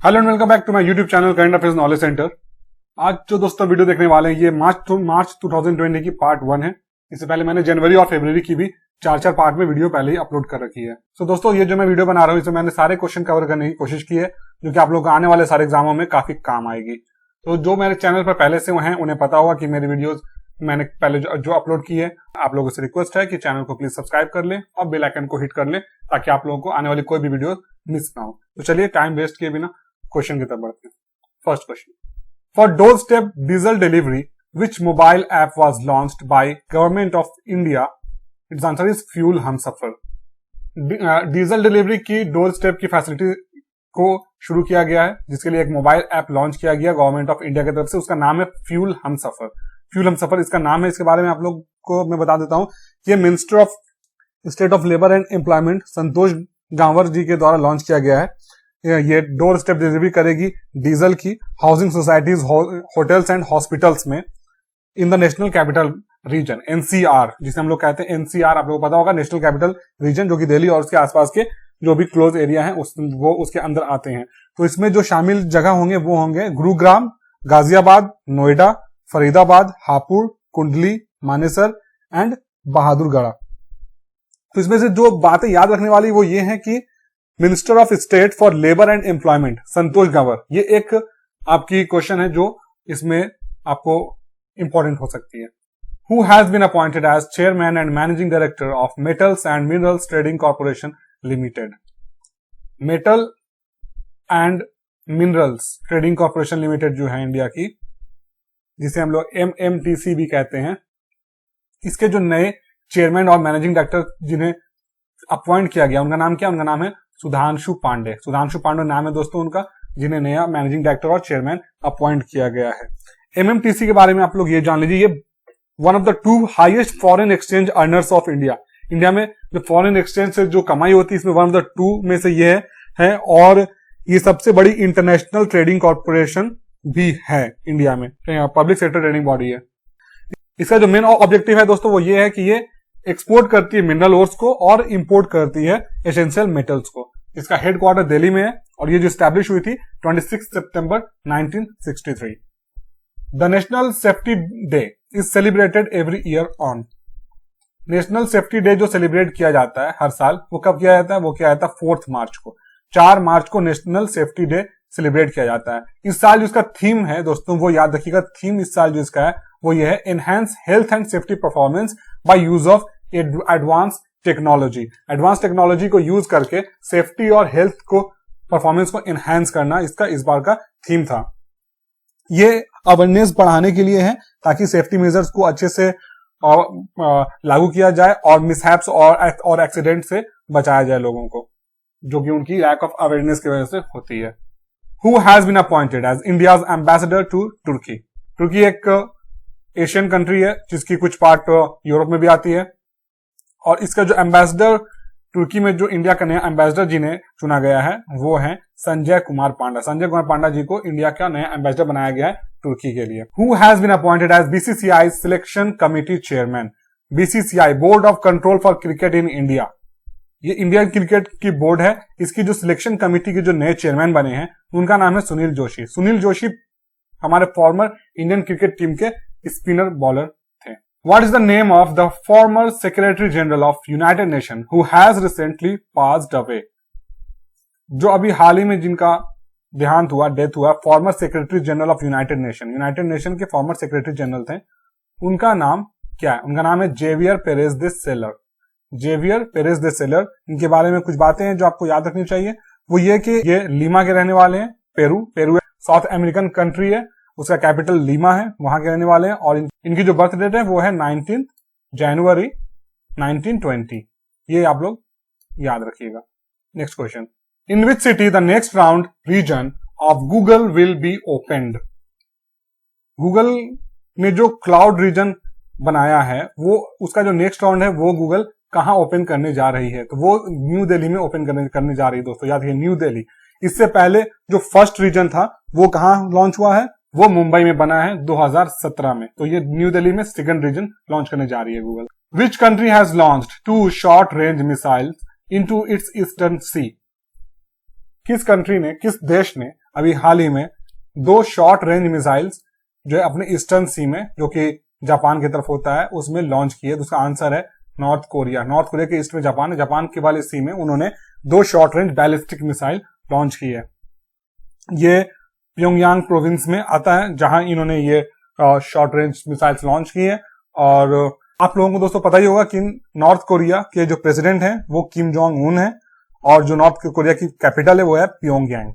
Hello and welcome back to my YouTube channel current affairs knowledge centre. आज जो दोस्तों video देखने वाले हैं ये मार्च 2020 की पार्ट 1 है। इससे पहले मैंने जनवरी और फरवरी की भी चार पार्ट में वीडियो पहले ही अपलोड कर रखी है। सो दोस्तों ये जो मैं वीडियो बना रहा हूँ इसमें मैंने सारे क्वेश्चन कवर करने की कोशिश की है जो कि आप लोगों को आने वाले सारे एग्जामों में काफी काम आएगी। तो जो मेरे चैनल पर पहले से हैं उन्हें पता होगा कि मेरी वीडियोज मैंने पहले जो अपलोड की है। आप लोगों से रिक्वेस्ट है कि चैनल को प्लीज सब्सक्राइब कर लें और बेल आइकन को हिट कर लें ताकि आप लोगों को आने वाली कोई भी वीडियो मिस ना हो। तो चलिए टाइम वेस्ट किए बिना क्वेश्चन की तरफ बढ़ते हैं। First question, for door step diesel delivery which mobile app was launched by government of India? It's answer is fuel Humsafar. Diesel delivery की डोर स्टेप की फैसिलिटी को शुरू किया गया है जिसके लिए एक मोबाइल ऐप लॉन्च किया गया गवर्नमेंट ऑफ इंडिया की तरफ से। उसका नाम है फ्यूल हमसफर। फ्यूल हमसफर इसका नाम है। इसके बारे में आप लोग को मैं बता देता हूं कि ये minister of state of labour and employment Santosh Gangwar ji के द्वारा लॉन्च किया गया है। ये डोर स्टेप डिलीवरी करेगी डीजल की housing societies, hotels and hospitals में in the national capital region NCR, जिसे हम लोग कहते हैं एनसीआर। आप लोगों को पता होगा नेशनल कैपिटल रीजन, जो कि दिल्ली और उसके आसपास के जो भी क्लोज एरिया है वो उसके अंदर आते हैं। तो इसमें जो शामिल जगह होंगे वो होंगे गुरुग्राम, गाजियाबाद, नोएडा, फरीदाबाद, हापुड़, कुंडली, मानेसर एंड बहादुरगढ़। तो इसमें से जो बातें याद रखने वाली वो ये है कि minister of state for labour and employment Santosh Gangwar, ये एक आपकी क्वेश्चन है जो इसमें आपको इंपॉर्टेंट हो सकती है। Who has been appointed as chairman and managing director of metals and minerals trading corporation limited? Metal and minerals trading corporation limited जो है इंडिया की, जिसे हम लोग MMTC भी कहते हैं, इसके जो नए चेयरमैन और मैनेजिंग डायरेक्टर जिन्हें अपॉइंट किया गया उनका नाम क्या? उनका नाम है सुधांशु पांडे। सुधांशु पांडे नाम है दोस्तों उनका, जिन्हें नया मैनेजिंग डायरेक्टर और चेयरमैन अपॉइंट किया गया है। MMTC के बारे में आप लोग ये जान लीजिए, ये one of the 2 highest foreign exchange earners of India. India में जो फॉरेन एक्सचेंज से जो कमाई होती है इसमें वन ऑफ द 2 में से ये है और ये सबसे बड़ी इंटरनेशनल ट्रेडिंग कॉर्पोरेशन भी है इंडिया में, पब्लिक सेक्टर ट्रेडिंग बॉडी है। इसका जो मेन ऑब्जेक्टिव है दोस्तों वो ये है कि ये एक्सपोर्ट करती है मिनरल ओर्स को और इंपोर्ट करती है एसेंशियल मेटल्स को। इसका हेडक्वार्टर दिल्ली में है और ये जो स्टैब्लिश हुई थी 26 सितंबर 1963। The national safety day is celebrated every year on. National safety day जो सेलिब्रेट किया जाता है हर साल, वो कब किया जाता है? वो किया जाता है 4 मार्च को। 4 मार्च को नेशनल सेफ्टी डे सेलिब्रेट किया जाता है। इस साल जो इसका थीम है दोस्तों वो याद रखिएगा, थीम इस साल जो इसका है वो ये है enhance health and safety performance by use of advance technology. Advance technology को यूज करके सेफ्टी और हेल्थ को परफॉर्मेंस को एनहांस करना इसका इस बार का थीम था। ये अवेयरनेस बढ़ाने के लिए है ताकि सेफ्टी मेजर्स को अच्छे से लागू किया जाए और मिसहैप्स और एक्सीडेंट से बचाया जाए लोगों को, जो कि उनकी लैक ऑफ अवेयरनेस की वजह से होती है। Who has been appointed as India's ambassador to Turkey? तुर्की एक एशियन कंट्री है जिसकी कुछ पार्ट यूरोप में भी आती है और इसका जो एम्बेसडर तुर्की में जो इंडिया का नया एम्बेसडर जिन्हें चुना गया है वो है संजय कुमार पांडा। संजय कुमार पांडा जी को इंडिया का नया एम्बेसडर बनाया गया है तुर्की के लिए। Who has been appointed as BCCI selection committee chairman? BCCI board of control for cricket in India, ये इंडियन क्रिकेट की बोर्ड है। इसकी जो सिलेक्शन कमिटी के जो नए चेयरमैन बने हैं उनका नाम है सुनील जोशी। सुनील जोशी हमारे फॉर्मर इंडियन क्रिकेट टीम के स्पिनर बॉलर थे। What is the name of the former Secretary General of United Nations who has recently passed away? जो अभी हाल ही में जिनका देहांत हुआ, डेथ हुआ, former secretary general of United nation के फॉर्मर सेक्रेटरी जनरल थे, उनका नाम क्या है? उनका नाम है जेवियर पेरेज दे सेलर। जेवियर पेरेज दे सेलर। इनके बारे में कुछ बातें हैं जो आपको याद रखनी चाहिए। वो ये कि ये लीमा के रहने वाले हैं। पेरू साउथ अमेरिकन कंट्री है, उसका कैपिटल लीमा है, वहां के रहने वाले हैं और इनकी जो बर्थ डेट है वो है 19 जनवरी 1920। ये आप लोग याद रखिएगा। Next question, in which city the next round region of Google will be opened? Google ने जो क्लाउड रीजन बनाया है वो उसका जो नेक्स्ट राउंड है वो गूगल कहां ओपन करने जा रही है? तो वो न्यू दिल्ली में ओपन करने जा रही है दोस्तों, याद रखिए न्यू दिल्ली। इससे पहले जो फर्स्ट रीजन था वो कहां लॉन्च हुआ है? वो मुंबई में बना है 2017 में। तो ये न्यू दिल्ली में सेकंड रीजन लॉन्च करने जा रही है Google. Which country has launched 2 short range missiles into its eastern sea? किस कंट्री ने, किस देश ने अभी हाल ही में 2 शॉर्ट रेंज मिसाइल्स जो है अपने ईस्टर्न सी में, जो कि जापान की तरफ होता है, उसमें लॉन्च किए? तो उसका आंसर है नॉर्थ कोरिया। नॉर्थ कोरिया के ईस्ट में जापान है, जापान के वाले सी में उन्होंने 2 short range ballistic missile launch की है। ये प्योंगयांग प्रोविंस में आता है जहां इन्होंने ये शॉर्ट रेंज मिसाइल्स लॉन्च की है। और आप लोगों को दोस्तों पता ही होगा कि नॉर्थ कोरिया के जो प्रेसिडेंट हैं वो किम जोंग उन है, और जो नॉर्थ कोरिया की कैपिटल है वो है Pyongyang.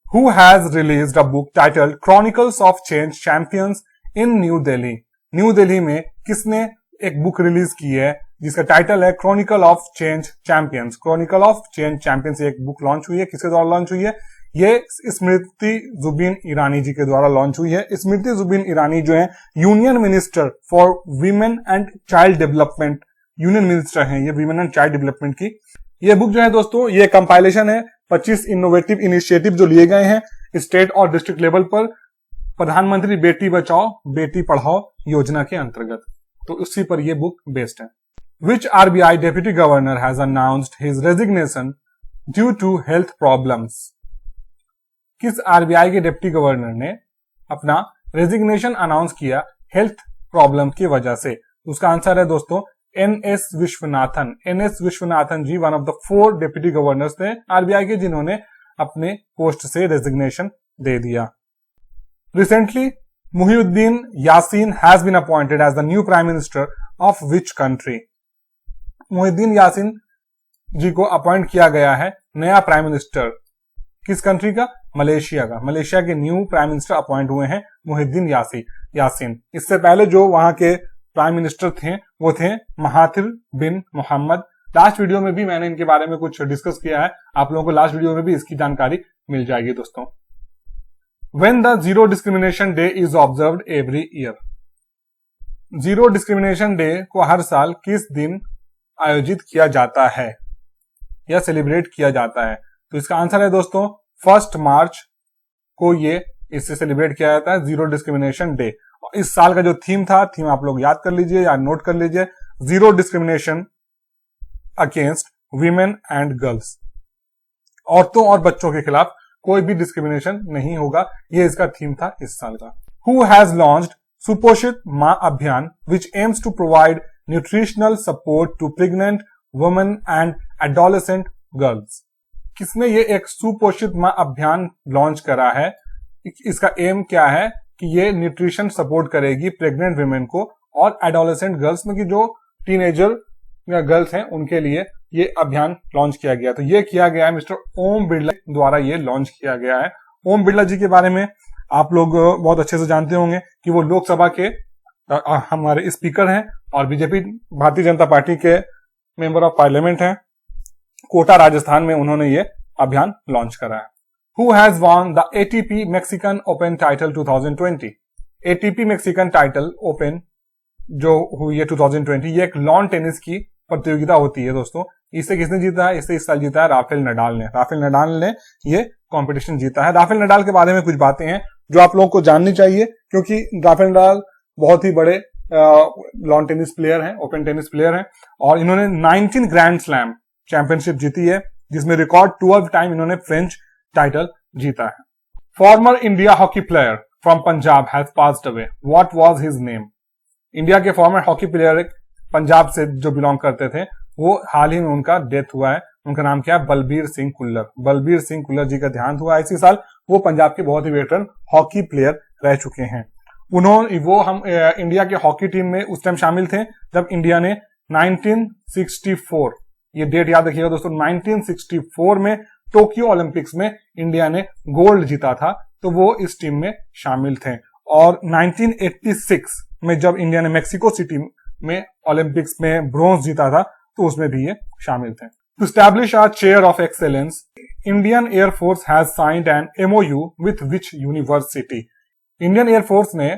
Who has released a book titled chronicles of change champions in new Delhi? New Delhi में किसने एक बुक रिलीज की है जिसका टाइटल है Chronicle of change champions? Chronicle of change champions एक बुक लॉन्च हुई है। किसके द्वारा लॉन्च हुई है? ये स्मृति जुबिन ईरानी जी के द्वारा लॉन्च हुई है। स्मृति जुबिन ईरानी जो है union minister for women and child development, union minister हैं ये वीमेन एंड चाइल्ड डेवलपमेंट की। ये बुक जो है दोस्तों ये कंपाइलेशन है 25 इनोवेटिव इनिशिएटिव जो लिए गए हैं स्टेट और डिस्ट्रिक्ट लेवल पर प्रधानमंत्री बेटी बचाओ बेटी पढ़ाओ योजना के अंतर्गत। तो उसी पर यह बुक बेस्ड है। Which RBI deputy governor has announced his resignation due to health problems? किस आरबीआई के डिप्टी गवर्नर ने अपना रेजिग्नेशन अनाउंस किया हेल्थ प्रॉब्लम की वजह से? उसका आंसर है दोस्तों NS Vishwanathan. NS Vishwanathan ji one of the 4 deputy governors थे आरबीआई के जिन्होंने अपने पोस्ट से रेजिग्नेशन दे दिया। Recently Muhyiddin Yassin has been appointed as the new prime minister of which country? Mohiuddin Yasin जी को अपॉइंट किया गया है नया प्राइम मिनिस्टर किस कंट्री का? मलेशिया का। मलेशिया के न्यू प्राइम मिनिस्टर अपॉइंट हुए हैं मुहिउद्दीन यासीन। इससे पहले जो वहां के प्राइम मिनिस्टर थे वो थे महाथिर बिन मोहम्मद। लास्ट वीडियो में भी मैंने इनके बारे में कुछ डिस्कस किया है, आप लोगों को लास्ट वीडियो में भी इसकी जानकारी मिल जाएगी दोस्तों। When the Zero Discrimination Day is observed every year? Zero discrimination day को हर साल किस दिन आयोजित किया जाता है या सेलिब्रेट किया जाता है? तो इसका आंसर है दोस्तों 1 मार्च को ये इससे सेलिब्रेट किया जाता है जीरो डिस्क्रिमिनेशन डे। और इस साल का जो थीम आप लोग याद कर लीजिए या नोट कर लीजिए, zero discrimination against women and girls. औरतों और बच्चों के खिलाफ कोई भी डिस्क्रिमिनेशन नहीं होगा, ये इसका थीम था इस साल का। Who has launched Suposhit Maa Abhiyan which aims to provide nutritional support to pregnant women and adolescent girls? किसने ये एक सुपोषित मां अभियान लॉन्च करा है? इसका एम क्या है कि ये न्यूट्रिशन सपोर्ट करेगी प्रेग्नेंट वुमेन को और एडोलेसेंट गर्ल्स में, कि जो टीनेजर या गर्ल्स हैं उनके लिए ये अभियान लॉन्च किया गया। तो ये किया गया है मिस्टर ओम बिरला द्वारा ये लॉन्च किया गया है। ओम बिरला जी के बारे में आप लोग बहुत अच्छे से जानते होंगे कि वो लोकसभा के हमारे स्पीकर हैं और बीजेपी भारतीय जनता पार्टी के मेंबर ऑफ पार्लियामेंट हैं। कोटा राजस्थान में उन्होंने ये अभियान लॉन्च करा है। Who has won the ATP Mexican open title 2020? ATP Mexican title open जो हुई है 2020, ये एक लॉन टेनिस की प्रतियोगिता होती है दोस्तों। इसे किसने जीता है? इसे इस साल जीता है राफेल नडाल ने। राफेल नडाल ने ये कंपटीशन जीता है। राफेल नडाल के बारे में कुछ बातें हैं जो आप लोगों को जाननी चाहिए, क्योंकि राफेल नडाल बहुत ही बड़े लॉन टेनिस प्लेयर हैं, ओपन टेनिस प्लेयर हैं, और इन्होंने 19 ग्रैंड स्लैम चैंपियनशिप जीती है, जिसमें रिकॉर्ड 12 टाइम इन्होंने फ्रेंच टाइटल जीता है। Farmer India hockey player from Punjab has passed away, what was his name? India के फॉर्मर हॉकी प्लेयर पंजाब से जो बिलोंग करते थे, वो हाल ही में उनका डेथ हुआ है। उनका नाम क्या है? बलबीर सिंह कुल्लर। बलबीर सिंह कुल्लर जी का देहांत हुआ इसी साल। वो पंजाब के बहुत ही वेटरन हॉकी प्लेयर रह चुके हैं। हम इंडिया के हॉकी टीम में उस टाइम शामिल थे जब इंडिया ने 1964, ये डेट याद रखिएगा दोस्तों, 1964 में टोक्यो ओलंपिक्स में इंडिया ने गोल्ड जीता था, तो वो इस टीम में शामिल थे। और 1986 में जब इंडिया ने मेक्सिको सिटी में ओलंपिक्स में ब्रोंज जीता था, तो उसमें भी ये शामिल थे। To establish a chair of excellence, Indian Air Force has signed an MoU with which university? Indian Air Force ने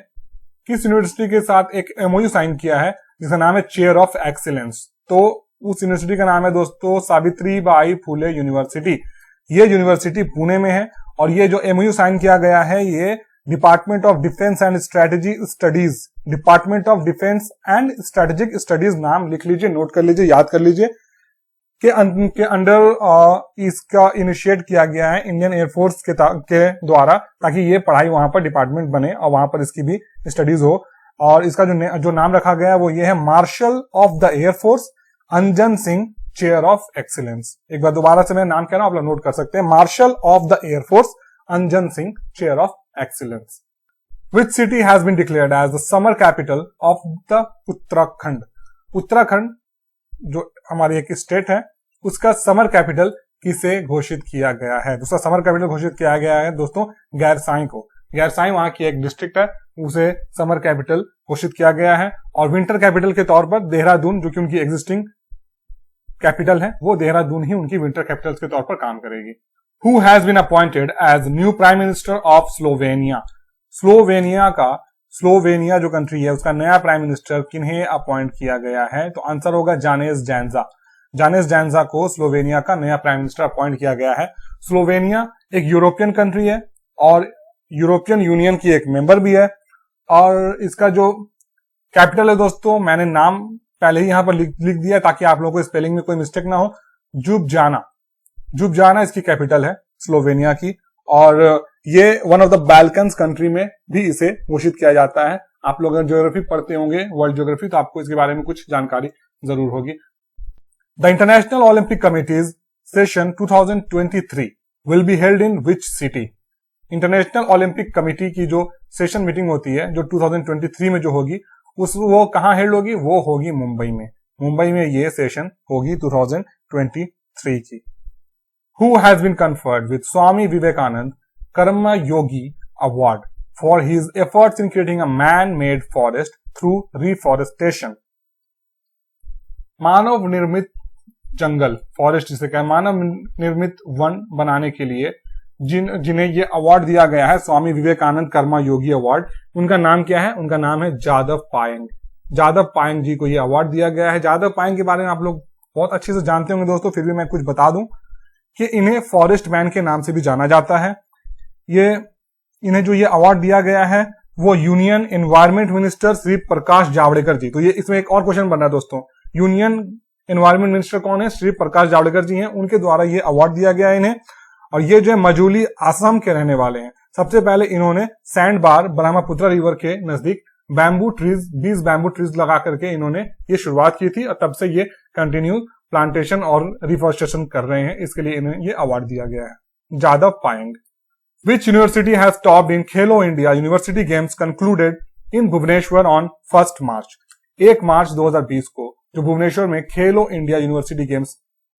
किस यूनिवर्सिटी के साथ एक एमओयू साइन किया है जिसका नाम है चेयर ऑफ एक्सीलेंस? तो उस यूनिवर्सिटी का नाम है दोस्तों सावित्रीबाई फुले यूनिवर्सिटी। ये यूनिवर्सिटी पुणे में है, और ये जो एमओयू साइन किया गया है ये department of defence and strategy studies, department of defence and strategic studies नाम लिख लीजिए, नोट कर लीजिए, याद कर लीजिए। के अंडर इसका इनिशिएट किया गया है इंडियन एयरफोर्स के द्वारा, ताकि ये पढ़ाई वहां पर डिपार्टमेंट बने और वहां पर इसकी भी स्टडीज हो। और इसका जो नाम रखा गया है वो ये है marshal of the air force Anjan Singh chair of excellence. एक बार दोबारा से मैं नाम कह रहा हूं, आप लोग नोट कर सकते हैं, marshal of the air force Anjan Singh chair of excellence. Which city has been declared as the summer capital of the Uttarakhand? Uttarakhand जो हमारी एक स्टेट है, उसका समर कैपिटल किसे घोषित किया गया है? दूसरा समर कैपिटल घोषित किया गया है दोस्तों गैरसाई को। गैरसाई वहां की एक डिस्ट्रिक्ट है, उसे समर कैपिटल घोषित किया गया है। और विंटर कैपिटल के तौर पर देहरादून, जो कि उनकी एग्जिस्टिंग कैपिटल है, वो देहरादून ही उनकी विंटर कैपिटल के तौर पर काम करेगी। Who has been appointed as new Prime Minister of Slovenia? Slovenia जो कंट्री है उसका नया प्राइम मिनिस्टर किन्हें अपॉइंट किया गया है? तो आंसर होगा जानेस जैंजा। जानेस जैंजा को स्लोवेनिया का नया प्राइम मिनिस्टर अपॉइंट किया गया है। स्लोवेनिया एक यूरोपियन कंट्री है और यूरोपियन यूनियन की एक मेंबर भी है। और इसका जो कैपिटल है दोस्तों, मैंने नाम पहले ही यहां पर लिख दिया ताकि आप लोगों को स्पेलिंग में कोई मिस्टेक ना हो। जुब्जाना इसकी कैपिटल है स्लोवेनिया की। और ये one of the Balkans country में भी इसे घोषित किया जाता है। आप लोग अगर ज्योग्राफी पढ़ते होंगे, वर्ल्ड ज्योग्राफी, तो आपको इसके बारे में कुछ जानकारी जरूर होगी। The international Olympic committees session 2023 will be held in which city? International Olympic committee की जो सेशन मीटिंग होती है, जो 2023 में जो होगी, वो कहां हेल्ड होगी? वो होगी मुंबई में। मुंबई में ये सेशन होगी 2023 की। Who has been conferred with Swami Vivekanand Karma Yogi Award for his efforts in creating a man-made forest through reforestation? मानव निर्मित जंगल, फॉरेस्ट जिसे कहते हैं, मानव निर्मित वन बनाने के लिए जिन्हें ये अवार्ड दिया गया है, स्वामी विवेकानंद कर्मा योगी अवार्ड, उनका नाम क्या है? उनका नाम है जादव पायेंग। जादव पायेंग जी को ये अवार्ड दिया गया है। जादव पायेंग के बारे में आप लोग बहुत अच्छे से जानते होंगे दोस्तों, फिर भी मैं कुछ बता दूं कि इन्हें फॉरेस्ट मैन के नाम से भी जाना जाता है। इन्हें जो ये अवार्ड दिया गया है वो union environment minister Shri Prakash Javadekar जी। तो ये इसमें एक और क्वेश्चन बन रहा है दोस्तों, यूनियन एनवायरमेंट मिनिस्टर कौन है? श्री प्रकाश जावड़ेकर जी हैं, उनके द्वारा ये अवार्ड दिया गया है इन्हें। और ये जो है मजूली असम के रहने वाले हैं। सबसे पहले इन्होंने सैंड बार ब्रह्मपुत्र रिवर के नजदीक बैम्बू ट्रीज 20 बैम्बू ट्रीज लगा करके इन्होंने ये शुरुआत की थी और तब से ये कंटिन्यू प्लांटेशन और रिफॉरेस्टेशन कर रहे हैं। इसके लिए इन्हें ये अवार्ड दिया गया है। Jadav Payeng. Which university has topped in Khelo India university games concluded in Bhubaneswar on 1 March? 1 मार्च 2020 को जो भुवनेश्वर में खेलो इंडिया यूनिवर्सिटी गेम्स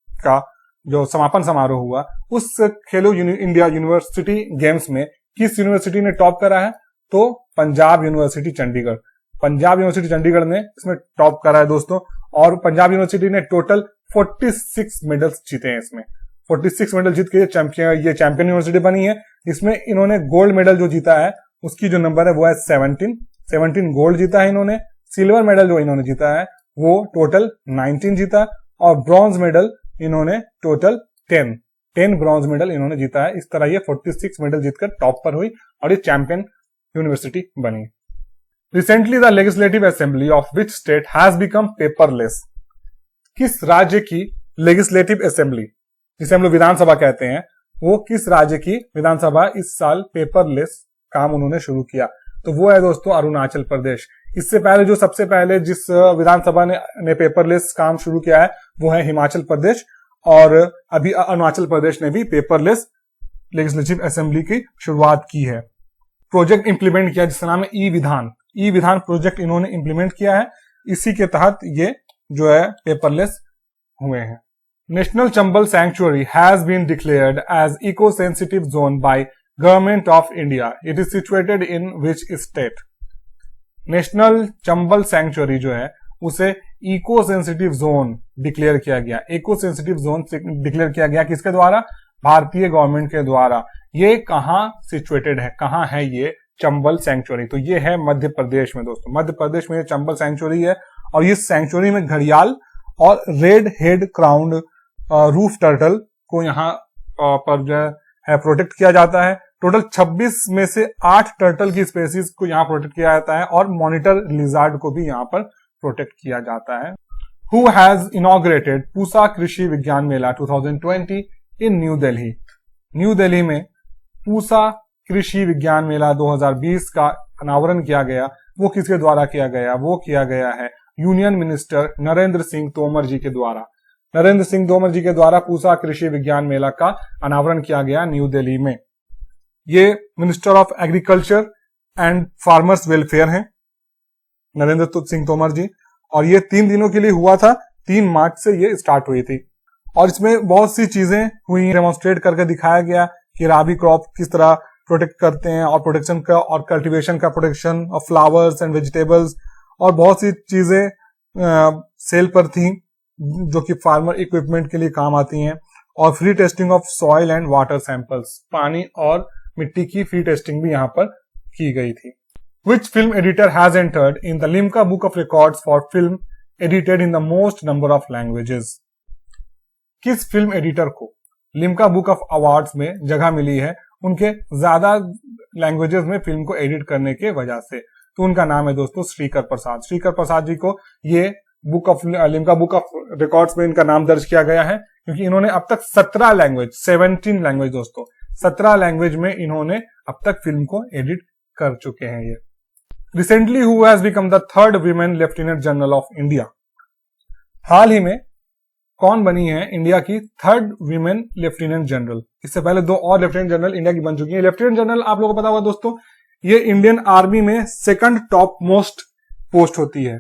का जो समापन समारोह हुआ, उस खेलो इंडिया यूनिवर्सिटी गेम्स में किस यूनिवर्सिटी ने टॉप करा है? तो पंजाब यूनिवर्सिटी चंडीगढ़। पंजाब यूनिवर्सिटी चंडीगढ़ ने इसमें टॉप करा है दोस्तों। और पंजाब यूनिवर्सिटी ने टोटल 46 मेडल्स जीते हैं। इसमें 46 मेडल जीत के ये चैंपियन यूनिवर्सिटी बनी है। इसमें इन्होंने गोल्ड मेडल जो जीता है उसकी जो नंबर है वो है 17 गोल्ड जीता है इन्होंने। सिल्वर मेडल जो इन्होंने जीता है वो टोटल 19 जीता। और ब्रॉन्ज मेडल इन्होंने टोटल 10 ब्रॉन्ज मेडल इन्होंने जीता है। इस तरह ये 46 मेडल जीतकर टॉप पर हुई और ये चैंपियन यूनिवर्सिटी बनी। Recently the legislative assembly of which state has become paperless? किस राज्य की लेजिस्लेटिव असेंबली, जिसे हम लोग विधानसभा कहते हैं, वो किस राज्य की विधानसभा इस साल पेपरलेस काम उन्होंने शुरू किया? तो वो है दोस्तों अरुणाचल प्रदेश। इससे पहले जो सबसे पहले जिस विधानसभा ने पेपरलेस काम शुरू किया है वो है हिमाचल प्रदेश। और अभी अरुणाचल प्रदेश ने भी पेपरलेस लेजिस्लेटिव असेंबली की शुरुआत की है। प्रोजेक्ट इंप्लीमेंट किया जिसका नाम है ई विधान प्रोजेक्ट इन्होंने इंप्लीमेंट किया है। इसी के तहत ये जो है पेपरलेस हुए हैं। National Chambal Sanctuary has been declared as eco sensitive zone by government of India. It is situated in which state? National Chambal Sanctuary जो है उसे इको सेंसिटिव जोन डिक्लेयर किया गया। इको सेंसिटिव जोन डिक्लेयर किया गया किसके द्वारा? भारतीय गवर्नमेंट के द्वारा। ये कहां सिचुएटेड है, कहां है ये चंबल सैंक्चुअरी? तो ये है मध्य प्रदेश में दोस्तों। मध्य प्रदेश में ये चंबल सैंक्चुअरी है। और इस सैंक्चुअरी में घड़ियाल और red head crowned roof turtle को यहाँ पर जो है प्रोटेक्ट किया जाता है। टोटल 26 में से 8 टर्टल की स्पेसीज को यहाँ प्रोटेक्ट किया जाता है और मॉनिटर लिजार्ड को भी यहाँ पर प्रोटेक्ट किया जाता है। हु हैज इनॉग्रेटेड पूसा कृषि विज्ञान मेला 2020 इन न्यू दिल्ली। न्यू दिल्ली में पूसा कृषि विज्ञान मेला 2020 का अनावरण किया गया। वो किसके द्वारा किया गया? वो किया गया है यूनियन मिनिस्टर नरेंद्र सिंह तोमर जी के द्वारा। नरेंद्र सिंह तोमर जी के द्वारा पूसा कृषि विज्ञान मेला का अनावरण किया गया न्यू दिल्ली में। ये minister of agriculture and farmers welfare हैं नरेंद्र सिंह तोमर जी, और ये 3 दिनों के लिए हुआ था। 3 मार्च से ये स्टार्ट हुई थी और इसमें बहुत सी चीजें हुई, डेमोन्स्ट्रेट करके दिखाया गया कि राबी क्रॉप किस तरह प्रोटेक्ट करते हैं, और प्रोटेक्शन का और कल्टीवेशन का protection of flowers and vegetables, और बहुत सी चीजें सेल पर थी जो कि फार्मर इक्विपमेंट के लिए काम आती हैं, और free testing of soil and water samples, पानी और मिट्टी की फ्री टेस्टिंग भी यहाँ पर की गई थी। Which film editor has entered in the Limca Book of Records for film edited in the most number of languages? किस फिल्म एडिटर को लिम्का बुक ऑफ अवार्ड्स में जगह मिली है उनके ज्यादा लैंग्वेजेस में फिल्म को एडिट करने के वजह से? तो उनका नाम है दोस्तों श्रीकर प्रसाद। श्रीकर प्रसाद जी को ये लिम्का बुक ऑफ रिकॉर्ड्स में इनका नाम दर्ज किया गया है क्योंकि इन्होंने अब तक 17 लैंग्वेज दोस्तों 17 लैंग्वेज में इन्होंने अब तक फिल्म को एडिट कर चुके हैं। ये recently who has become the 3rd women lieutenant general of India. हाल ही में कौन बनी है इंडिया की 3rd वीमेन लेफ्टिनेंट जनरल? इससे पहले 2 और लेफ्टिनेंट जनरल इंडिया की बन चुकी है। लेफ्टिनेंट जनरल आप लोगों को पता होगा दोस्तों, ये इंडियन आर्मी में 2nd टॉप मोस्ट पोस्ट होती है,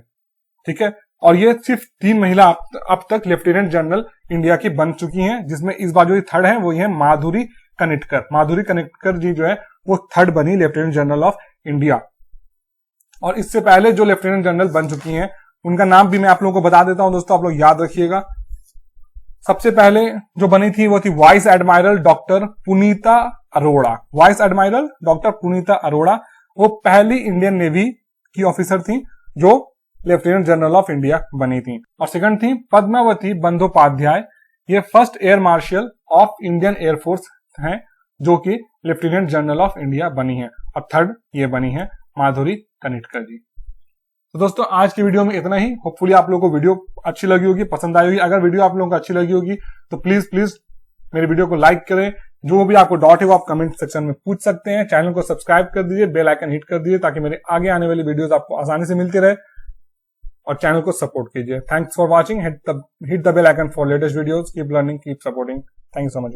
ठीक है, और ये सिर्फ 3 महिला अब तक लेफ्टिनेंट जनरल इंडिया की बन चुकी हैं, जिसमें इस बार जो 3rd है वो है माधुरी कनिटकर। माधुरी कनिटकर जी जो है वो 3rd बनी लेफ्टिनेंट जनरल ऑफ इंडिया। और इससे पहले जो लेफ्टिनेंट जनरल बन चुकी हैं उनका नाम भी मैं आप लोगों को बता देता हूं दोस्तों, आप लोग याद रखिएगा। सबसे पहले जो बनी थी वो थी वाइस एडमायरल डॉक्टर पुनीता अरोड़ा। वाइस एडमायरल डॉक्टर पुनीता अरोड़ा वो पहली इंडियन नेवी की ऑफिसर थी जो लेफ्टिनेंट जनरल ऑफ इंडिया बनी थी। और सेकंड थी पद्मावती बंदोपाध्याय, ये 1st air marshal of Indian air force हैं जो कि लेफ्टिनेंट जनरल ऑफ इंडिया बनी है। और 3rd ये बनी है माधुरी कनिटकर जी। तो दोस्तों आज की वीडियो में इतना ही। होपफुली आप लोगों को वीडियो अच्छी लगी होगी, पसंद आई होगी। अगर वीडियो आप लोगों को अच्छी लगी होगी तो प्लीज मेरे वीडियो को लाइक करें। जो भी आपको डाउट है वो आप कमेंट सेक्शन में पूछ सकते हैं। चैनल को सब्सक्राइब कर दीजिए, बेल आइकन हिट कर दीजिए ताकि मेरे आगे आने वाली वीडियोस आपको आसानी से मिलती रहे, और चैनल को सपोर्ट कीजिए। Thanks for watching. Hit the bell icon for latest videos. Keep learning, keep supporting. Thank you so much.